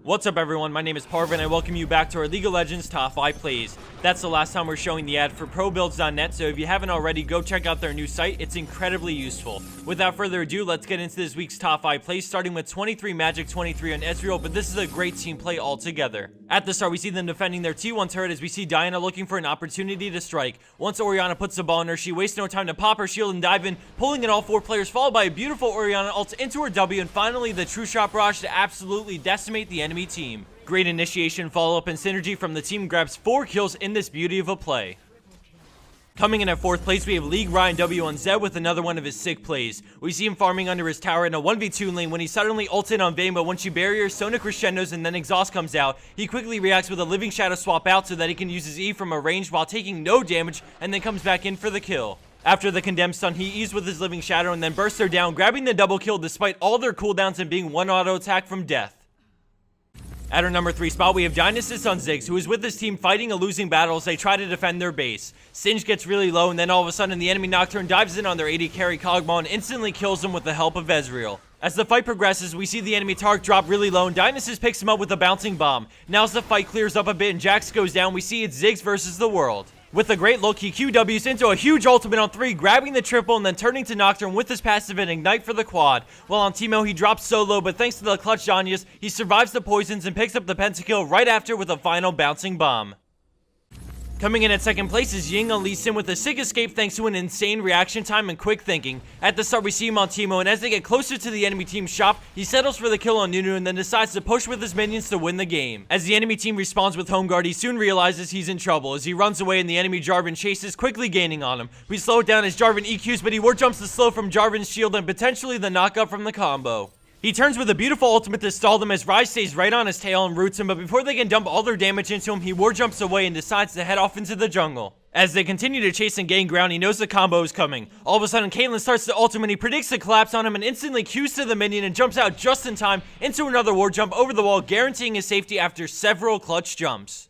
What's up everyone, my name is Parv and I welcome you back to our League of Legends Top 5 Plays. That's the last time we're showing the ad for ProBuilds.net, so if you haven't already, go check out their new site, it's incredibly useful. Without further ado, let's get into this week's Top 5 Plays, starting with 23 Magic, 23 on Ezreal, but this is a great team play altogether. At the start, we see them defending their T1 turret as we see Diana looking for an opportunity to strike. Once Orianna puts the ball in her, she wastes no time to pop her shield and dive in, pulling in all 4 players, followed by a beautiful Orianna ult into her W, and finally the true shot barrage to absolutely decimate the enemy team. Great initiation, follow-up, and synergy from the team grabs 4 kills in this beauty of a play. Coming in at 4th place, we have LeagueRyanW on Zed with another one of his sick plays. We see him farming under his tower in a 1v2 lane when he suddenly ults in on Vayne, but once you barrier, Sona crescendos, and then Exhaust comes out, he quickly reacts with a Living Shadow swap out so that he can use his E from a range while taking no damage, and then comes back in for the kill. After the condemned stun, he E's with his Living Shadow and then bursts her down, grabbing the double kill despite all their cooldowns and being one auto attack from death. At our number 3 spot, we have Dynasis on Ziggs, who is with his team fighting a losing battle as they try to defend their base. Singe gets really low, and then all of a sudden the enemy Nocturne dives in on their AD carry Kog'Maw and instantly kills them with the help of Ezreal. As the fight progresses, we see the enemy Tark drop really low, and Dynasis picks him up with a bouncing bomb. Now as the fight clears up a bit and Jax goes down, we see it's Ziggs versus the world. With a great look, he QWs into a huge ultimate on 3, grabbing the triple and then turning to Nocturne with his passive and Ignite for the quad. While on Teemo, he drops so low, but thanks to the clutch Zhonya's, he survives the poisons and picks up the pentakill right after with a final bouncing bomb. Coming in at 2nd place is Ying on Lee Sin with a sick escape thanks to an insane reaction time and quick thinking. At the start, we see him on Teemo, and as they get closer to the enemy team's shop, he settles for the kill on Nunu and then decides to push with his minions to win the game. As the enemy team responds with Home Guard, he soon realizes he's in trouble as he runs away and the enemy Jarvan chases, quickly gaining on him. We slow it down as Jarvan EQs, but he war jumps the slow from Jarvan's shield and potentially the knockup from the combo. He turns with a beautiful ultimate to stall them as Ryze stays right on his tail and roots him, but before they can dump all their damage into him, he war jumps away and decides to head off into the jungle. As they continue to chase and gain ground, he knows the combo is coming. All of a sudden, Caitlyn starts to ult him and he predicts the collapse on him and instantly Qs to the minion and jumps out just in time into another war jump over the wall, guaranteeing his safety after several clutch jumps.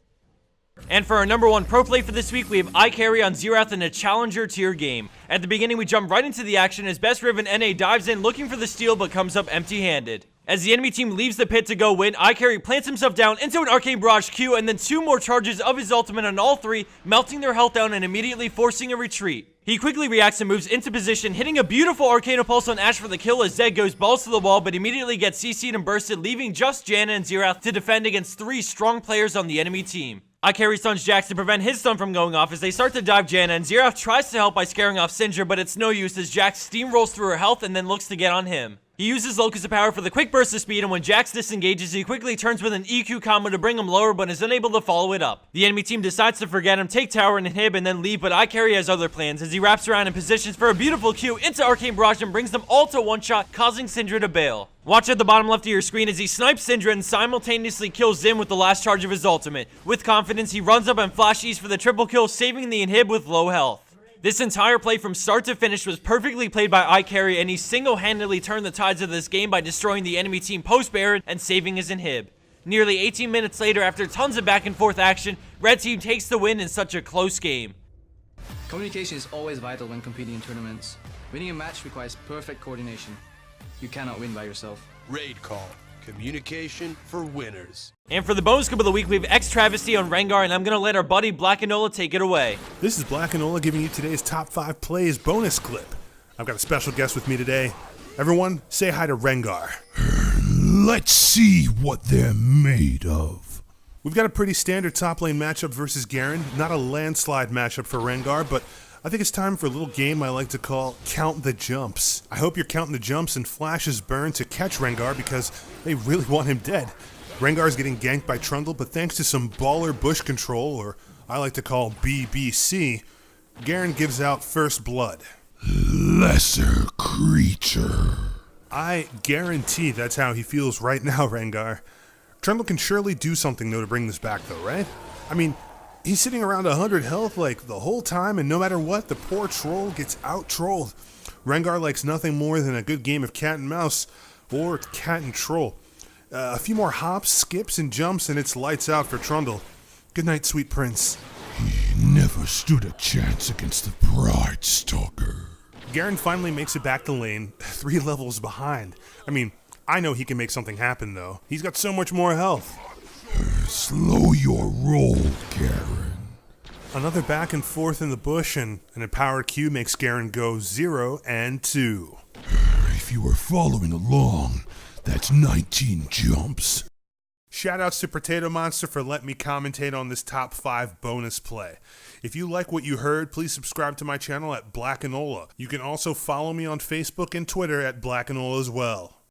And for our number 1 pro play for this week, we have iKarry on Xerath in a challenger tier game. At the beginning, we jump right into the action as Best Riven NA dives in looking for the steal but comes up empty-handed. As the enemy team leaves the pit to go win, iKarry plants himself down into an Arcane Barrage Q and then 2 more charges of his ultimate on all 3, melting their health down and immediately forcing a retreat. He quickly reacts and moves into position, hitting a beautiful Arcane Pulse on Ashe for the kill as Zed goes balls to the wall but immediately gets CC'd and bursted, leaving just Janna and Xerath to defend against 3 strong players on the enemy team. iKarry stuns Jax to prevent his stun from going off as they start to dive Janna, and Xerath tries to help by scaring off Syndra, but it's no use as Jax steamrolls through her health and then looks to get on him. He uses Locust of Power for the quick burst of speed, and when Jax disengages, he quickly turns with an EQ combo to bring him lower, but is unable to follow it up. The enemy team decides to forget him, take tower and inhib, and then leave, but iKarry has other plans as he wraps around and positions for a beautiful Q into Arcane Barrage and brings them all to one shot, causing Syndra to bail. Watch at the bottom left of your screen as he snipes Syndra and simultaneously kills Zim with the last charge of his ultimate. With confidence, he runs up and flashes for the triple kill, saving the inhib with low health. This entire play from start to finish was perfectly played by iKarry, and he single-handedly turned the tides of this game by destroying the enemy team post-Baron and saving his inhib. Nearly 18 minutes later, after tons of back and forth action, Red Team takes the win in such a close game. Communication is always vital when competing in tournaments. Winning a match requires perfect coordination. You cannot win by yourself. Raid call. Communication for winners. And for the bonus clip of the week, we have xTravisty on Rengar, and I'm going to let our buddy Blackanola take it away. This is Blackanola giving you today's top 5 plays bonus clip. I've got a special guest with me today. Everyone, say hi to Rengar. Let's see what they're made of. We've got a pretty standard top lane matchup versus Garen. Not a landslide matchup for Rengar, but I think it's time for a little game I like to call Count the Jumps. I hope you're counting the jumps and flashes burn to catch Rengar because they really want him dead. Rengar's getting ganked by Trundle, but thanks to some baller bush control, or I like to call BBC, Garen gives out first blood. Lesser creature. I guarantee that's how he feels right now, Rengar. Trundle can surely do something though to bring this back though, right? I mean, he's sitting around 100 health like the whole time, and no matter what, the poor troll gets out-trolled. Rengar likes nothing more than a good game of cat and mouse, or cat and troll. A few more hops, skips, and jumps, and it's lights out for Trundle. Good night, sweet prince. He never stood a chance against the Pride Stalker. Garen finally makes it back to lane, 3 levels behind. I mean, I know he can make something happen, though. He's got so much more health. Slow your roll, Garen. Another back and forth in the bush, and an empowered Q makes Garen go 0 and 2. If you were following along, that's 19 jumps. Shoutouts to Potato Monster for letting me commentate on this top 5 bonus play. If you like what you heard, please subscribe to my channel at Blackanola. You can also follow me on Facebook and Twitter at Blackanola as well.